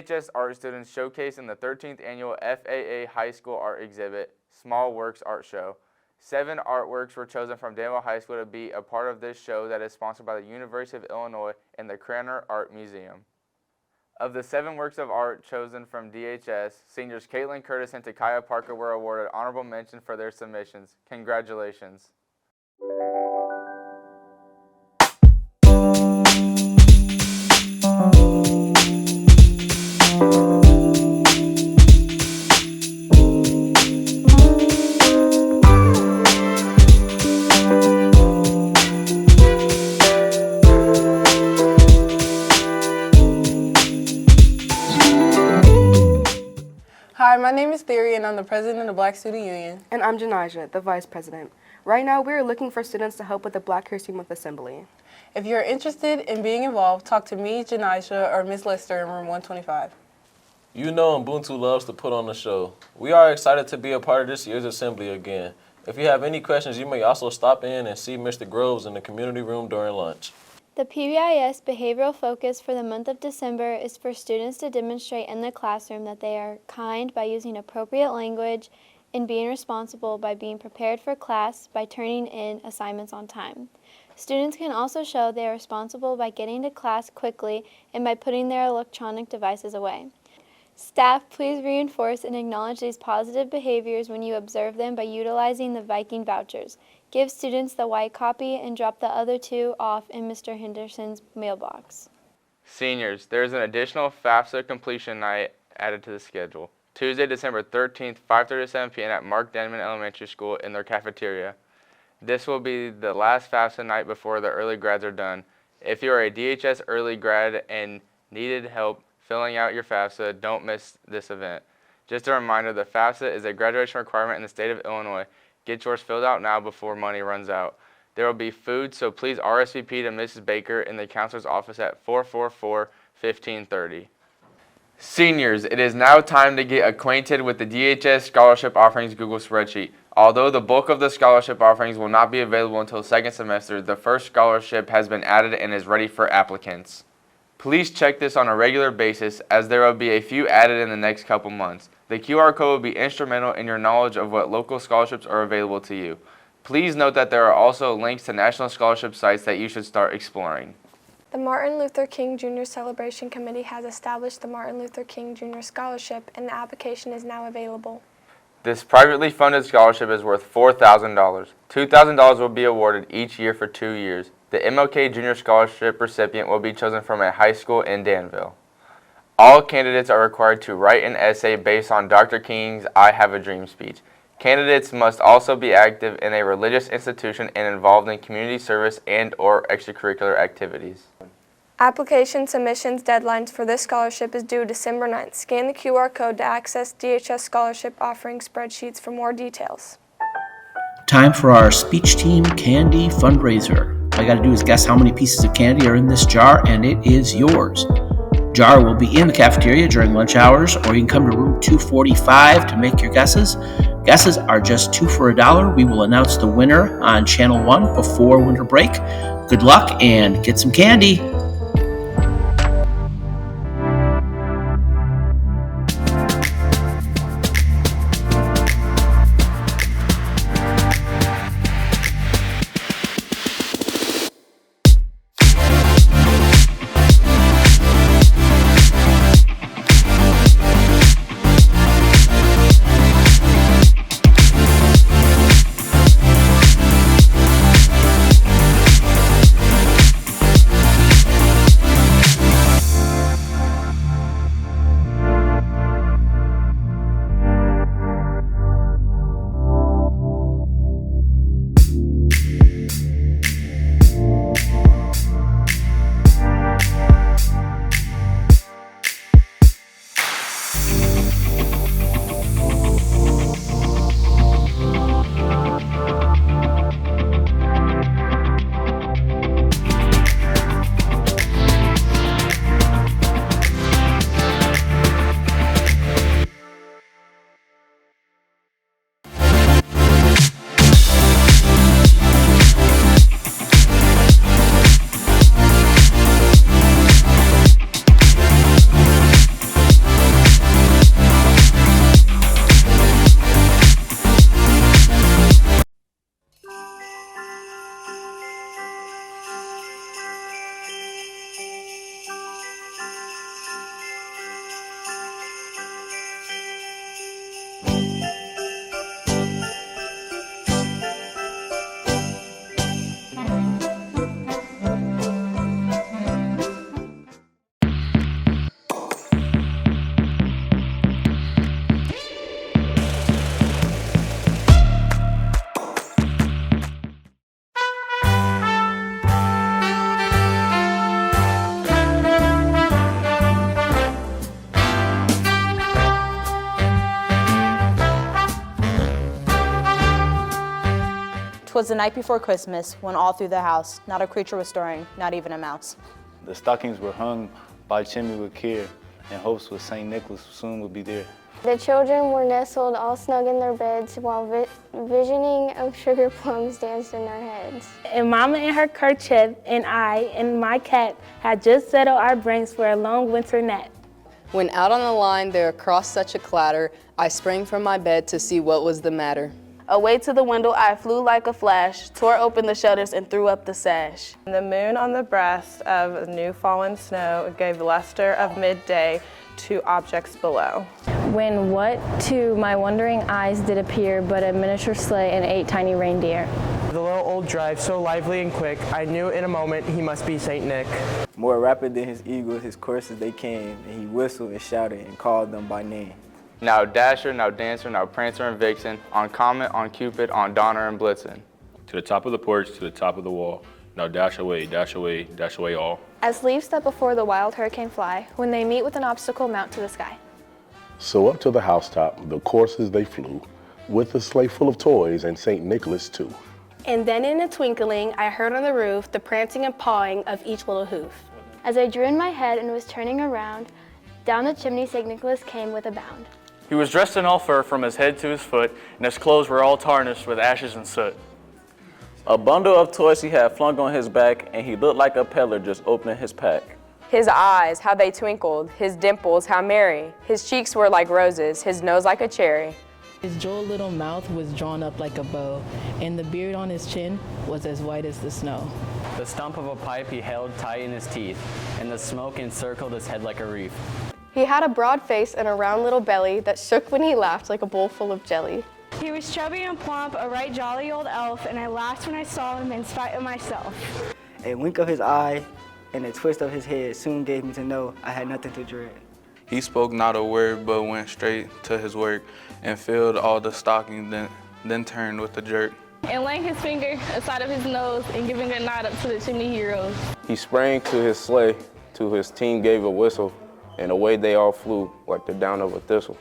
DHS art students showcased in the 13th annual FAA High School Art Exhibit, Small Works Art Show. 7 artworks were chosen from Danville High School to be a part of this show that is sponsored by the University of Illinois and the Cranor Art Museum. Of the 7 works of art chosen from DHS, seniors Caitlin Curtis and Takaya Parker were awarded honorable mention for their submissions. Congratulations. Hi, my name is Theory and I'm the president of the Black Student Union. And I'm Janijah, the vice president. Right now, we are looking for students to help with the Black History Month Assembly. If you're interested in being involved, talk to me, Janijah, or Ms. Lister in room 125. You know Ubuntu loves to put on a show. We are excited to be a part of this year's assembly again. If you have any questions, you may also stop in and see Mr. Groves in the community room during lunch. The PBIS behavioral focus for the month of December is for students to demonstrate in the classroom that they are kind by using appropriate language and being responsible by being prepared for class by turning in assignments on time. Students can also show they are responsible by getting to class quickly and by putting their electronic devices away. Staff, please reinforce and acknowledge these positive behaviors when you observe them by utilizing the Viking vouchers. Give students the white copy and drop the other 2 off in Mr. Henderson's mailbox. Seniors, there is an additional FAFSA completion night added to the schedule. Tuesday, December 13th, 5:30 to 7 p.m. at Mark Denman Elementary School in their cafeteria. This will be the last FAFSA night before the early grads are done. If you are a DHS early grad and needed help filling out your FAFSA, don't miss this event. Just a reminder, the FAFSA is a graduation requirement in the state of Illinois. Get yours filled out now before money runs out. There will be food, so please RSVP to Mrs. Baker in the counselor's office at 444-1530. Seniors, it is now time to get acquainted with the DHS Scholarship Offerings Google spreadsheet. Although the bulk of the scholarship offerings will not be available until second semester, the first scholarship has been added and is ready for applicants. Please check this on a regular basis as there will be a few added in the next couple months. The QR code will be instrumental in your knowledge of what local scholarships are available to you. Please note that there are also links to national scholarship sites that you should start exploring. The Martin Luther King Jr. Celebration Committee has established the Martin Luther King Jr. Scholarship, and the application is now available. This privately funded scholarship is worth $4,000. $2,000 will be awarded each year for 2 years. The MLK Junior Scholarship recipient will be chosen from a high school in Danville. All candidates are required to write an essay based on Dr. King's I Have a Dream speech. Candidates must also be active in a religious institution and involved in community service and/or extracurricular activities. Application submissions deadlines for this scholarship is due December 9th. Scan the QR code to access DHS scholarship offering spreadsheets for more details. Time for our speech team candy fundraiser. All you got to do is guess how many pieces of candy are in this jar, and it is yours. Jar will be in the cafeteria during lunch hours, or you can come to room 245 to make your guesses. Guesses are just 2 for $1. We will announce the winner on Channel 1 before winter break. Good luck and get some candy. 'Twas the night before Christmas when all through the house not a creature was stirring, not even a mouse. The stockings were hung by chimney with care, and hopes with St. Nicholas soon would be there. The children were nestled all snug in their beds while visioning of sugar plums danced in their heads. And Mama in her kerchief and I in my cap had just settled our brains for a long winter nap. When out on the line there across such a clatter, I sprang from my bed to see what was the matter. Away to the window I flew like a flash, tore open the shutters and threw up the sash. The moon on the breast of new fallen snow gave luster of midday to objects below. When what to my wondering eyes did appear but a miniature sleigh and 8 tiny reindeer. The little old drive so lively and quick, I knew in a moment he must be Saint Nick. More rapid than his eagle, his coursers they came, and he whistled and shouted and called them by name. Now Dasher, now Dancer, now Prancer and Vixen, on Comet, on Cupid, on Donner and Blitzen. To the top of the porch, to the top of the wall, now dash away, dash away, dash away all. As leaves that before the wild hurricane fly, when they meet with an obstacle mount to the sky. So up to the housetop, the coursers they flew, with a sleigh full of toys and St. Nicholas too. And then in a twinkling, I heard on the roof the prancing and pawing of each little hoof. As I drew in my head and was turning around, down the chimney St. Nicholas came with a bound. He was dressed in all fur from his head to his foot, and his clothes were all tarnished with ashes and soot. A bundle of toys he had flung on his back, and he looked like a peddler just opening his pack. His eyes, how they twinkled, his dimples, how merry. His cheeks were like roses, his nose like a cherry. His droll little mouth was drawn up like a bow, and the beard on his chin was as white as the snow. The stump of a pipe he held tight in his teeth, and the smoke encircled his head like a wreath. He had a broad face and a round little belly that shook when he laughed like a bowl full of jelly. He was chubby and plump, a right jolly old elf, and I laughed when I saw him in spite of myself. A wink of his eye and a twist of his head soon gave me to know I had nothing to dread. He spoke not a word, but went straight to his work and filled all the stockings, then turned with a jerk. And laying his finger aside of his nose and giving a nod up to the chimney he rose. He sprang to his sleigh, to his team gave a whistle, and away they all flew like the down of a thistle.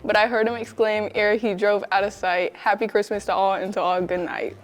But I heard him exclaim ere he drove out of sight, "Happy Christmas to all and to all good night."